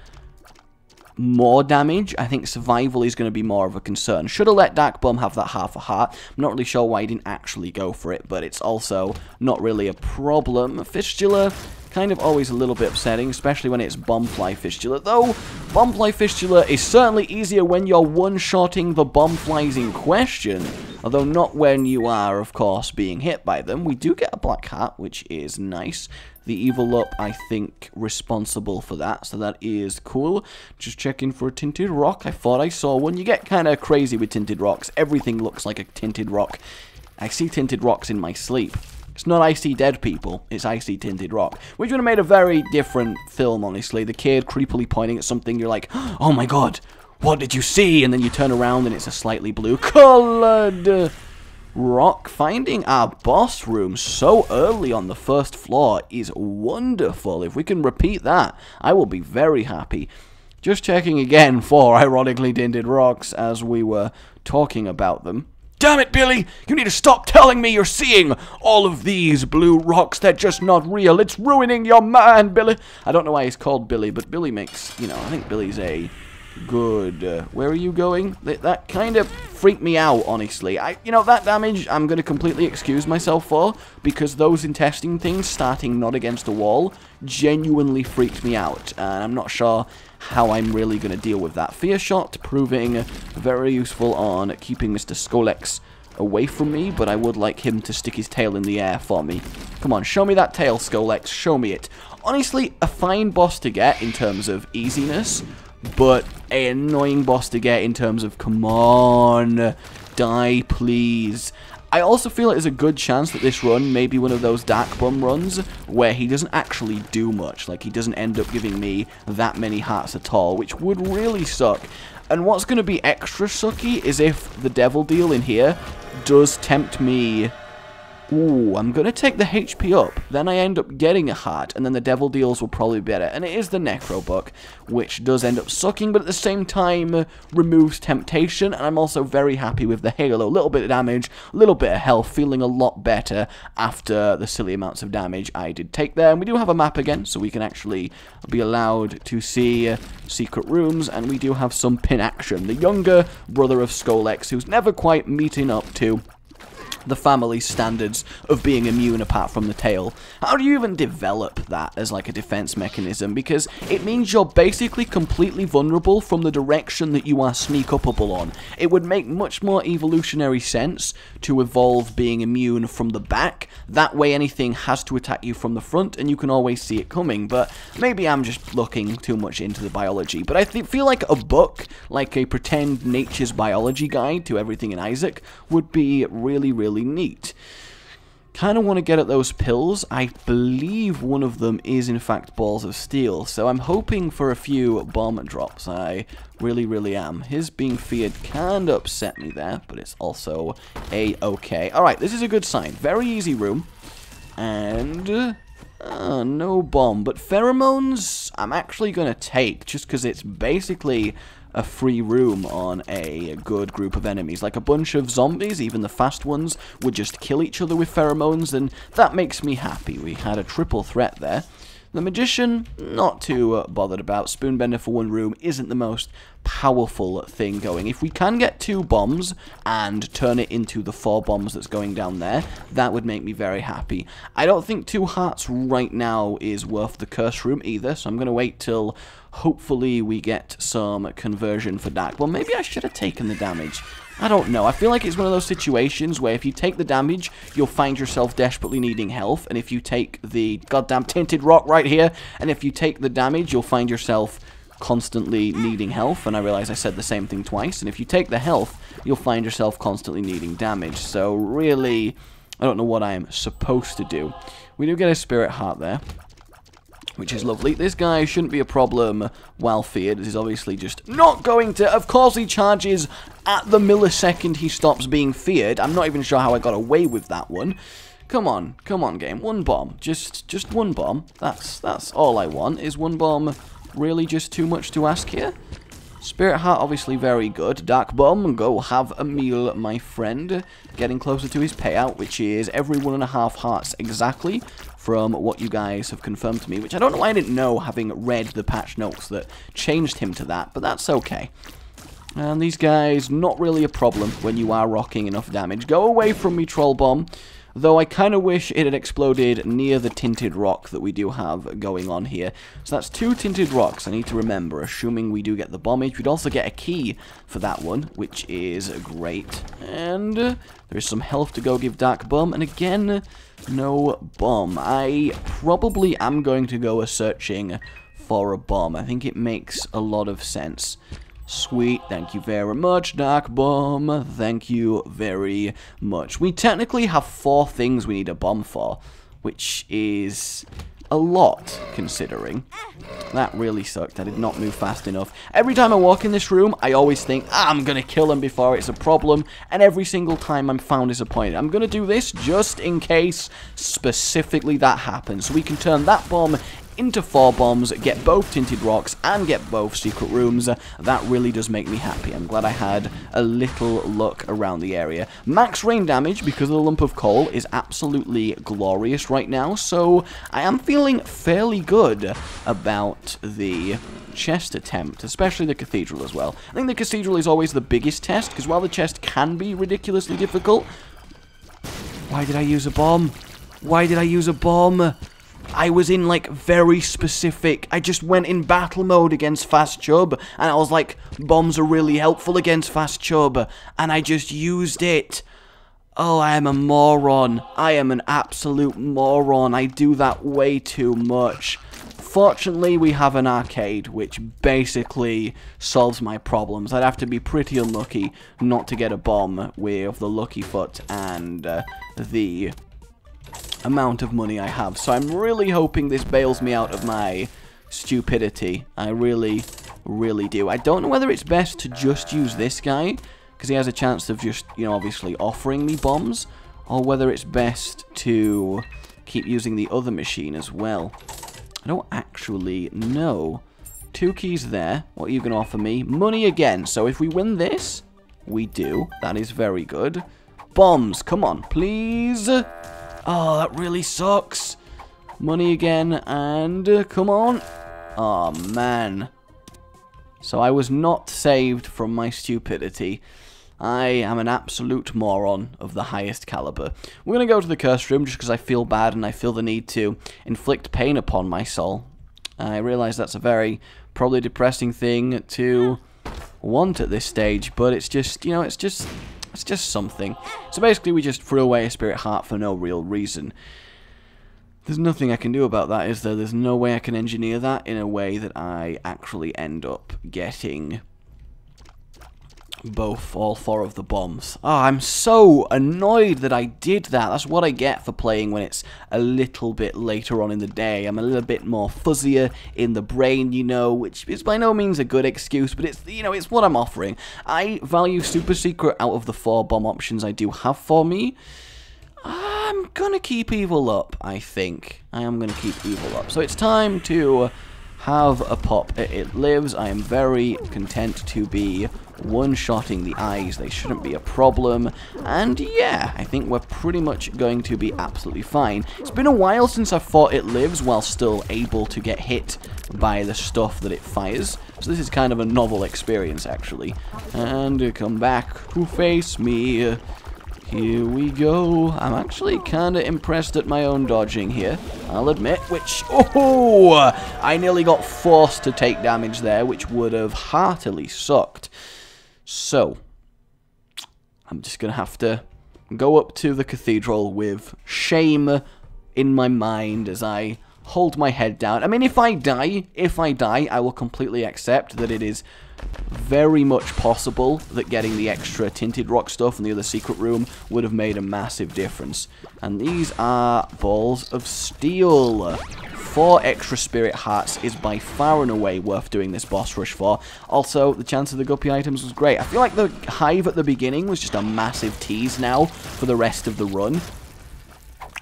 more damage. I think survival is going to be more of a concern. Should have let Dark Bum have that half a heart. I'm not really sure why he didn't actually go for it, but it's also not really a problem. Fistula, kind of always a little bit upsetting, especially when it's Bombfly Fistula, though Bombfly Fistula is certainly easier when you're one-shotting the Bombflies in question, although not when you are, of course, being hit by them. We do get a Black Hat, which is nice. The Evil Up, I think, responsible for that, so that is cool. Just checking for a Tinted Rock. I thought I saw one. You get kind of crazy with Tinted Rocks. Everything looks like a Tinted Rock. I see Tinted Rocks in my sleep. It's not I See Dead People, it's I See Tinted Rock. Which would have made a very different film, honestly. The kid creepily pointing at something, you're like, oh my god, what did you see? And then you turn around and it's a slightly blue-colored... rock. Finding our boss room so early on the first floor is wonderful. If we can repeat that, I will be very happy. Just checking again for ironically tinted rocks as we were talking about them. Damn it, Billy! You need to stop telling me you're seeing all of these blue rocks. They're just not real. It's ruining your mind, Billy. I don't know why he's called Billy, but Billy makes, you know, I think Billy's a Good. Where are you going? That kind of freaked me out, honestly. You know, that damage I'm going to completely excuse myself for, because those intestine things starting not against a wall genuinely freaked me out, and I'm not sure how I'm really going to deal with that. Fear Shot proving very useful on keeping Mr. Skolex away from me, but I would like him to stick his tail in the air for me. Come on, show me that tail, Skolex. Show me it. Honestly, a fine boss to get in terms of easiness, but an annoying boss to get in terms of, come on, die, please. I also feel like there's a good chance that this run may be one of those Dark Bum runs where he doesn't actually do much. Like, he doesn't end up giving me that many hearts at all, which would really suck. And what's going to be extra sucky is if the Devil Deal in here does tempt me. Ooh, I'm going to take the HP up, then I end up getting a heart, and then the Devil Deals will probably be better. And it is the Necro Book, which does end up sucking, but at the same time removes temptation, and I'm also very happy with the Halo. A little bit of damage, a little bit of health, feeling a lot better after the silly amounts of damage I did take there. And we do have a map again, so we can actually be allowed to see secret rooms, and we do have some pin action. The younger brother of Skolex, who's never quite meeting up to the family standards of being immune apart from the tail. How do you even develop that as like a defense mechanism? Because it means you're basically completely vulnerable from the direction that you are sneak-upable on. It would make much more evolutionary sense to evolve being immune from the back. That way anything has to attack you from the front and you can always see it coming. But maybe I'm just looking too much into the biology. But I feel like a book, like a pretend nature's biology guide to everything in Isaac, would be really neat. Kind of want to get at those pills. I believe one of them is in fact balls of steel, so I'm hoping for a few bomb drops. I really am. His being feared kind of upset me there, but it's also a-okay. Alright, this is a good sign. Very easy room. And no bomb, but pheromones I'm actually going to take, just because it's basically a free room on a good group of enemies. Like a bunch of zombies, even the fast ones, would just kill each other with pheromones, and that makes me happy. We had a triple threat there. The Magician, not too bothered about. Spoonbender for one room isn't the most powerful thing going. If we can get 2 bombs and turn it into the 4 bombs that's going down there, that would make me very happy. I don't think 2 hearts right now is worth the curse room either, so I'm going to wait till hopefully we get some conversion for Dark. Well, maybe I should have taken the damage. I don't know. I feel like it's one of those situations where if you take the damage, you'll find yourself desperately needing health. And if you take the goddamn tinted rock right here, and if you take the damage, you'll find yourself constantly needing health. And I realize I said the same thing twice. And if you take the health, you'll find yourself constantly needing damage. So really, I don't know what I'm supposed to do. We do get a spirit heart there, which is lovely. This guy shouldn't be a problem while feared. This is obviously just not going to. Of course he charges at the millisecond he stops being feared. I'm not even sure how I got away with that one. Come on, game. 1 bomb. Just 1 bomb. That's all I want. Is 1 bomb really just too much to ask here? Spirit Heart, obviously very good. Dark Bomb, go have a meal, my friend. Getting closer to his payout, which is every 1.5 hearts exactly, from what you guys have confirmed to me, which I don't know why I didn't know, having read the patch notes that changed him to that, but that's okay. And these guys, not really a problem when you are rocking enough damage. Go away from me, Troll Bomb. Though I kind of wish it had exploded near the tinted rock that we do have going on here. So that's 2 tinted rocks I need to remember, assuming we do get the bombage. We'd also get a key for that one, which is great. And there's some health to go give Dark Bum. And again, no bomb. I probably am going to go searching for a bomb. I think it makes a lot of sense. Sweet, thank you very much, Dark Bomb. Thank you very much. We technically have 4 things we need a bomb for, which is a lot, considering. That really sucked. I did not move fast enough. Every time I walk in this room, I always think, I'm going to kill him before it's a problem, and every single time I'm found disappointed. I'm going to do this just in case specifically that happens, so we can turn that bomb into 4 bombs, get both tinted rocks, and get both secret rooms. That really does make me happy. I'm glad I had a little look around the area. Max rain damage, because of the lump of coal, is absolutely glorious right now, so I am feeling fairly good about the chest attempt, especially the Cathedral as well. I think the Cathedral is always the biggest test, because while the chest can be ridiculously difficult... Why did I use a bomb? Why did I use a bomb? I was in, like, very specific... I just went in battle mode against Fast Chub, and I was like, bombs are really helpful against Fast Chub, and I just used it. Oh, I am a moron. I am an absolute moron. I do that way too much. Fortunately, we have an arcade, which basically solves my problems. I'd have to be pretty unlucky not to get a bomb with the Lucky Foot and the amount of money I have. So I'm really hoping this bails me out of my stupidity. I really, really do. I don't know whether it's best to just use this guy, because he has a chance of just, you know, obviously offering me bombs, or whether it's best to keep using the other machine as well. I don't actually know. 2 keys there. What are you going to offer me? Money again. So if we win this, we do. That is very good. Bombs. Come on, please. Oh, that really sucks. Money again. And come on. Oh, man. So I was not saved from my stupidity. I am an absolute moron of the highest caliber. We're going to go to the cursed room just because I feel bad and I feel the need to inflict pain upon my soul. I realize that's a very probably depressing thing to want at this stage, but it's just, you know, it's just something. So basically we just threw away a spirit heart for no real reason. There's nothing I can do about that, is there? There's no way I can engineer that in a way that I actually end up getting all 4 of the bombs. Oh, I'm so annoyed that I did that. That's what I get for playing when it's a little bit later on in the day. I'm a little bit more fuzzier in the brain, you know, which is by no means a good excuse, but it's, you know, it's what I'm offering. I value super secret out of the 4 bomb options I do have for me. I'm gonna keep evil up, I think. I am gonna keep evil up. So it's time to have a pop. It lives. I am very content to be one-shotting the eyes. They shouldn't be a problem. And yeah, I think we're pretty much going to be absolutely fine. It's been a while since I fought It Lives while still able to get hit by the stuff that it fires. So this is kind of a novel experience, actually. And come back to face me. Here we go. I'm actually kind of impressed at my own dodging here, I'll admit, which, oh, I nearly got forced to take damage there, which would have heartily sucked. So, I'm just going to have to go up to the Cathedral with shame in my mind as I hold my head down. I mean, if I die, I will completely accept that it is very much possible that getting the extra tinted rock stuff in the other secret room would have made a massive difference. And these are balls of steel. 4 extra spirit hearts is by far and away worth doing this boss rush for. Also, the chance of the Guppy items was great. I feel like the hive at the beginning was just a massive tease now for the rest of the run.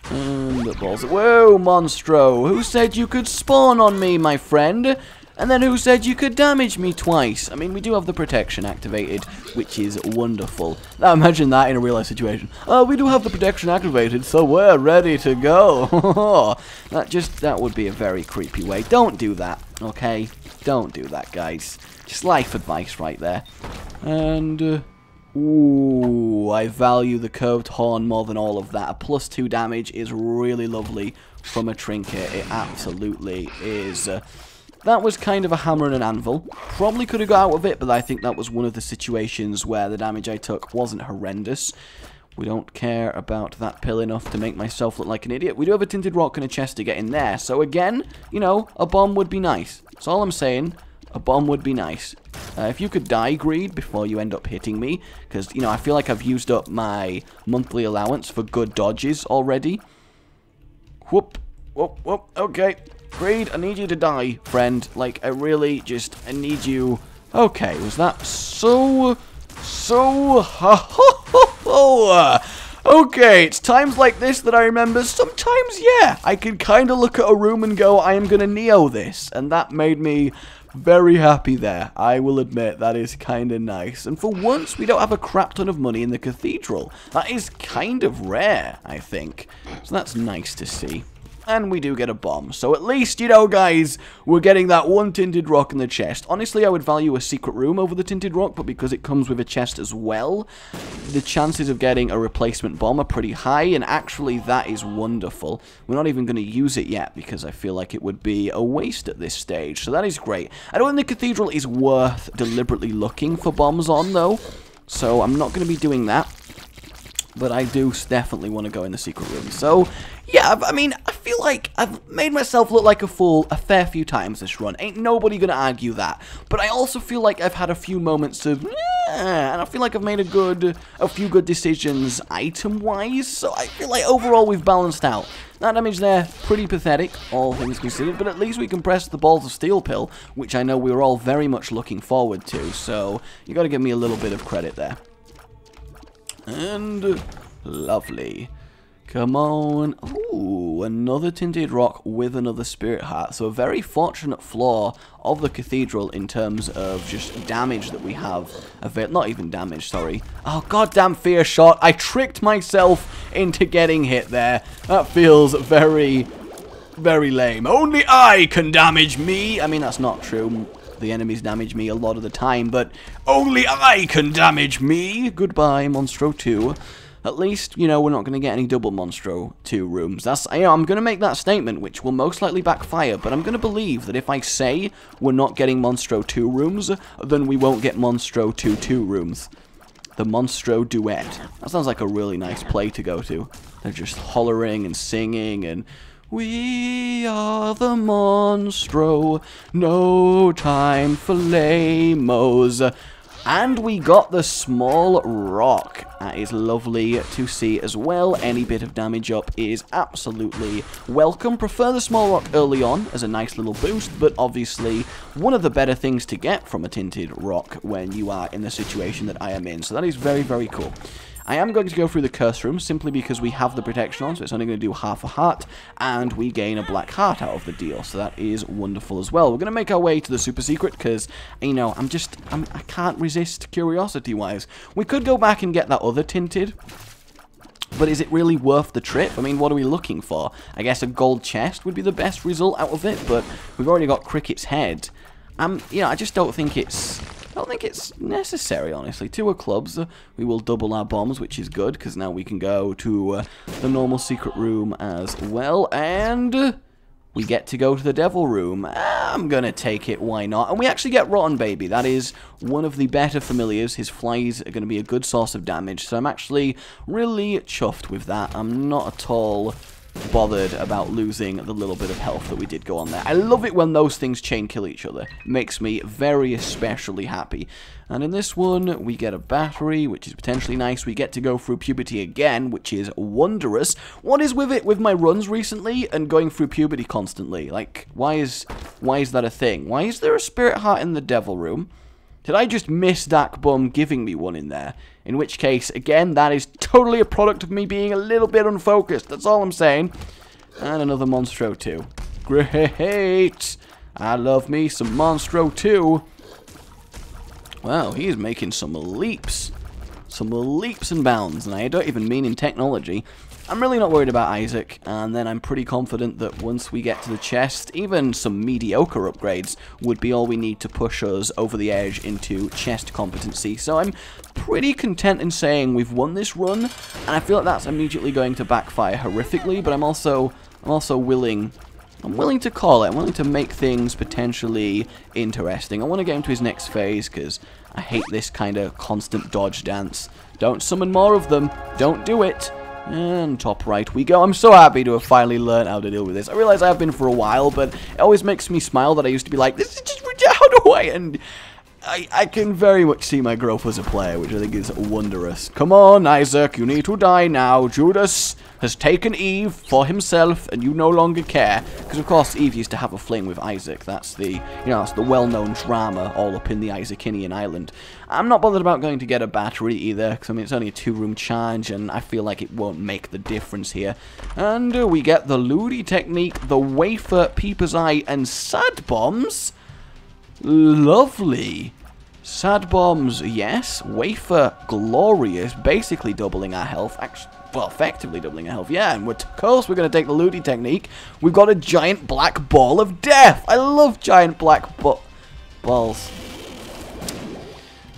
And the balls. Whoa, Monstro! Who said you could spawn on me, my friend? And then who said you could damage me twice? I mean, we do have the protection activated, which is wonderful. Now imagine that in a real-life situation. Oh, we do have the protection activated, so we're ready to go. that would be a very creepy way. Don't do that, okay? Don't do that, guys. Just life advice right there. And, ooh, I value the curved horn more than all of that. A +2 damage is really lovely from a trinket. It absolutely is. That was kind of a hammer and an anvil. Probably could have got out of it, but I think that was one of the situations where the damage I took wasn't horrendous. We don't care about that pill enough to make myself look like an idiot. We do have a tinted rock and a chest to get in there. So again, you know, a bomb would be nice. That's all I'm saying. A bomb would be nice. If you could die, Greed, before you end up hitting me. Because, you know, I feel like I've used up my monthly allowance for good dodges already. Whoop. Whoop, whoop. Okay. Greed, I need you to die, friend. Like, I need you. Okay, was that so... Okay, it's times like this that I remember sometimes, yeah, I can kind of look at a room and go, I am going to Neo this. And that made me very happy there. I will admit that is kind of nice. And for once, we don't have a crap ton of money in the Cathedral. That is kind of rare, I think. So that's nice to see. And we do get a bomb. So at least, you know, guys, we're getting that one tinted rock in the chest. Honestly, I would value a secret room over the tinted rock, but because it comes with a chest as well, the chances of getting a replacement bomb are pretty high, and actually that is wonderful. We're not even going to use it yet because I feel like it would be a waste at this stage. So that is great. I don't think the Cathedral is worth deliberately looking for bombs on, though. So I'm not going to be doing that. But I do definitely want to go in the secret room. So, yeah, I mean, I feel like I've made myself look like a fool a fair few times this run. Ain't nobody gonna argue that. But I also feel like I've had a few moments of, and I feel like I've made a few good decisions item-wise. So I feel like overall we've balanced out. That damage there, pretty pathetic, all things considered, but at least we can press the Balls of Steel pill, which I know we were all very much looking forward to. So, you gotta give me a little bit of credit there. And lovely. Come on. Ooh, another tinted rock with another spirit heart. So a very fortunate flaw of the Cathedral in terms of just damage that we have. Not even damage, sorry. Oh, goddamn fear shot. I tricked myself into getting hit there. That feels very, very lame. Only I can damage me. I mean, that's not true. The enemies damage me a lot of the time, but only I can damage me. Goodbye, Monstro 2. At least, you know, we're not going to get any double Monstro 2 rooms. That's, you know, I'm going to make that statement, which will most likely backfire, but I'm going to believe that if I say we're not getting Monstro 2 rooms, then we won't get Monstro 2 rooms. The Monstro Duet. That sounds like a really nice play to go to. They're just hollering and singing and... We are the Monstro, no time for lamos. And we got the small rock. That is lovely to see as well. Any bit of damage up is absolutely welcome. Prefer the small rock early on as a nice little boost, but obviously one of the better things to get from a tinted rock when you are in the situation that I am in. So that is very, very cool. I am going to go through the curse room simply because we have the protection on, so it's only going to do half a heart, and we gain a black heart out of the deal, so that is wonderful as well. We're going to make our way to the super secret because, you know, I can't resist curiosity-wise. We could go back and get that other tinted, but is it really worth the trip? I mean, what are we looking for? I guess a gold chest would be the best result out of it, but we've already got Cricket's head. You know, I just don't think it's... I don't think it's necessary, honestly. 2 clubs, we will double our bombs, which is good, because now we can go to the normal secret room as well, and we get to go to the devil room. I'm gonna take it, why not? And we actually get Rotten Baby. That is one of the better familiars. His flies are going to be a good source of damage, so I'm actually really chuffed with that. I'm not at all bothered about losing the little bit of health that we did go on there. I love it when those things chain kill each other. Makes me very especially happy. And in this one, we get a battery, which is potentially nice. We get to go through puberty again, which is wondrous. What is with it with my runs recently and going through puberty constantly? Like, why is that a thing? Why is there a spirit heart in the devil room? Did I just miss Dak Bum giving me one in there? In which case, again, that is totally a product of me being a little bit unfocused. That's all I'm saying. And another Monstro 2. Great! I love me some Monstro 2. Wow, he is making some leaps. Some leaps and bounds. And I don't even mean in technology. I'm really not worried about Isaac, and then I'm pretty confident that once we get to the chest, even some mediocre upgrades would be all we need to push us over the edge into chest competency. So I'm pretty content in saying we've won this run, and I feel like that's immediately going to backfire horrifically, but I'm also willing... I'm willing to call it. I'm willing to make things potentially interesting. I want to get him to his next phase, because I hate this kind of constant dodge dance. Don't summon more of them. Don't do it. And top right we go. I'm so happy to have finally learned how to deal with this. I realize I have been for a while, but it always makes me smile that I used to be like, this is just, how do I? And I can very much see my growth as a player, which I think is wondrous. Come on, Isaac, you need to die now. Judas has taken Eve for himself, and you no longer care. Because, of course, Eve used to have a fling with Isaac. That's the, that's the well-known drama all up in the Isaacinian island. I'm not bothered about going to get a battery either, because, I mean, it's only a 2-room charge, and I feel like it won't make the difference here. And we get the Ludi technique, the wafer, peeper's eye, and sad bombs. Lovely. Sad bombs, yes. Wafer, glorious. Basically doubling our health. Actually, well, effectively doubling our health. Yeah, and of course we're going to take the Ludi technique. We've got a giant black ball of death. I love giant black balls.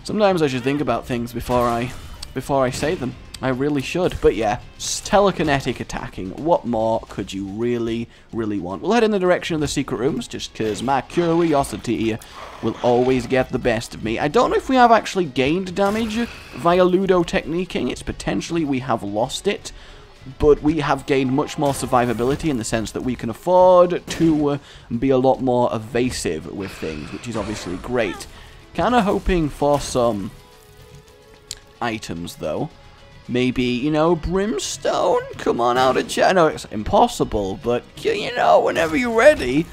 Sometimes I should think about things before I say them. I really should. But yeah, telekinetic attacking. What more could you really, really want? We'll head in the direction of the secret rooms, just because my curiosity will always get the best of me. I don't know if we have actually gained damage via Ludo techniquing. It's potentially we have lost it. But we have gained much more survivability in the sense that we can afford to be a lot more evasive with things, which is obviously great. Kind of hoping for some items, though. Maybe, you know, brimstone? Come on out of chat. I know it's impossible, but, you know, whenever you're ready.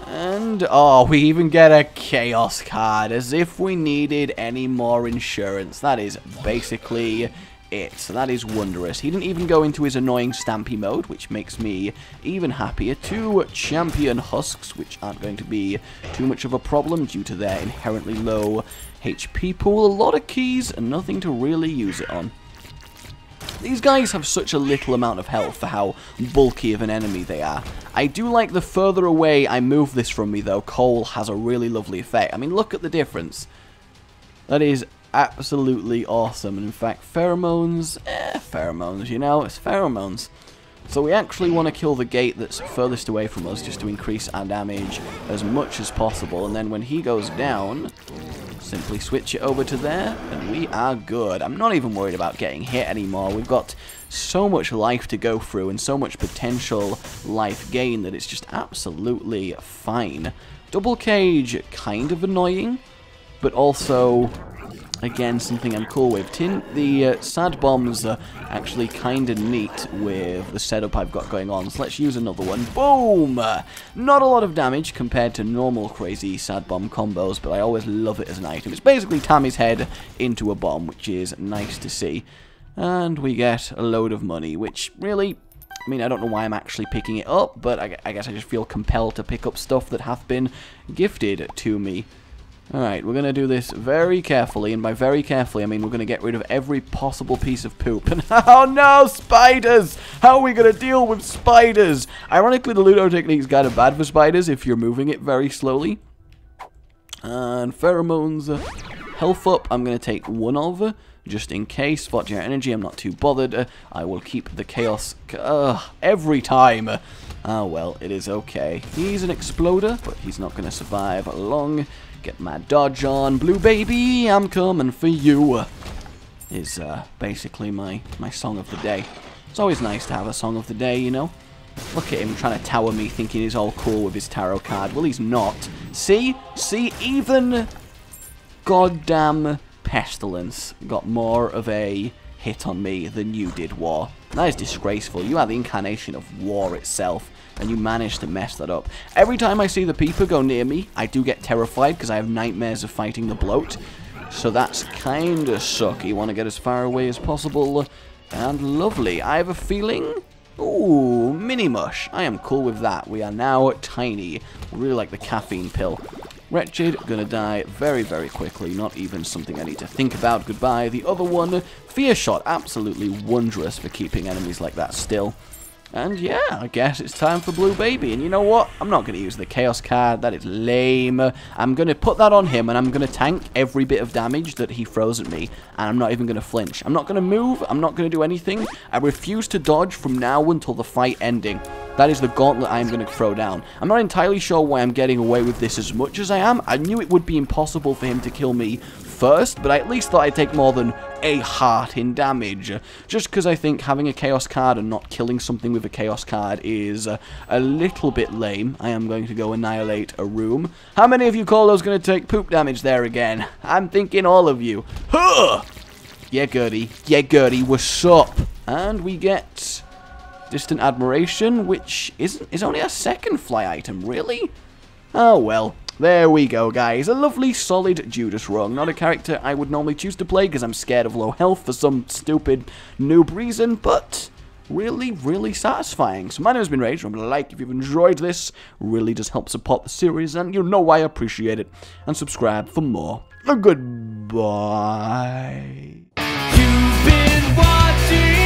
And, oh, we even get a chaos card, as if we needed any more insurance. That is basically it. So that is wondrous. He didn't even go into his annoying stampy mode, which makes me even happier. 2 champion husks, which aren't going to be too much of a problem due to their inherently low HP pool. A lot of keys and nothing to really use it on. These guys have such a little amount of health for how bulky of an enemy they are. I do like the further away I move this from me, though. Coal has a really lovely effect. I mean, look at the difference. That is absolutely awesome. And in fact, pheromones, pheromones, you know, it's pheromones. So we actually want to kill the gate that's furthest away from us just to increase our damage as much as possible. And then when he goes down, simply switch it over to there, and we are good. I'm not even worried about getting hit anymore. We've got so much life to go through and so much potential life gain that it's just absolutely fine. Double cage, kind of annoying, but also, again, something I'm cool with. The sad bombs are actually kind of neat with the setup I've got going on. So let's use another one. Boom! Not a lot of damage compared to normal crazy sad bomb combos, but I always love it as an item. It's basically Tammy's head into a bomb, which is nice to see. And we get a load of money, which really, I mean, I don't know why I'm actually picking it up, but I guess I just feel compelled to pick up stuff that hath been gifted to me. Alright, we're going to do this very carefully, and by very carefully, I mean we're going to get rid of every possible piece of poop. And oh no, spiders! How are we going to deal with spiders? Ironically, the Ludo technique's kind of bad for spiders if you're moving it very slowly. And pheromones, health up, I'm going to take 1 of, just in case. Spot your energy, I'm not too bothered. I will keep the chaos every time. Ah, well, it is okay. He's an exploder, but he's not going to survive long. Get my dodge on. Blue baby, I'm coming for you. Is basically my song of the day. It's always nice to have a song of the day, you know. Look at him trying to tower me, thinking he's all cool with his tarot card. Well, he's not. See? See, even goddamn Pestilence got more of a hit on me than you did, War. That is disgraceful. You are the incarnation of war itself, and you managed to mess that up. Every time I see the peeper go near me, I do get terrified because I have nightmares of fighting the bloat. So that's kind of sucky. You want to get as far away as possible. And lovely. I have a feeling... Ooh, mini mush. I am cool with that. We are now tiny. I really like the caffeine pill. Wretched, gonna die very, very quickly. Not even something I need to think about. Goodbye. The other one, Fear Shot. Absolutely wondrous for keeping enemies like that still. And yeah, I guess it's time for Blue Baby. And you know what? I'm not going to use the Chaos card. That is lame. I'm going to put that on him, and I'm going to tank every bit of damage that he throws at me. And I'm not even going to flinch. I'm not going to move. I'm not going to do anything. I refuse to dodge from now until the fight ending. That is the gauntlet I'm going to throw down. I'm not entirely sure why I'm getting away with this as much as I am. I knew it would be impossible for him to kill me first, but I at least thought I'd take more than a heart in damage. Just because I think having a chaos card and not killing something with a chaos card is a little bit lame, I am going to go annihilate a room. How many of you call those going to take poop damage there again? I'm thinking all of you. Huh! Yeah, Gertie. Yeah, Gertie. What's up? And we get Distant Admiration, which is only a second fly item, really? Oh, well. There we go, guys. A lovely, solid Judas Rung. Not a character I would normally choose to play because I'm scared of low health for some stupid noob reason, but really, really satisfying. So my name has been Rage. Remember to like if you've enjoyed this. Really does help support the series, and you know I appreciate it. And subscribe for more. Goodbye. You've been watching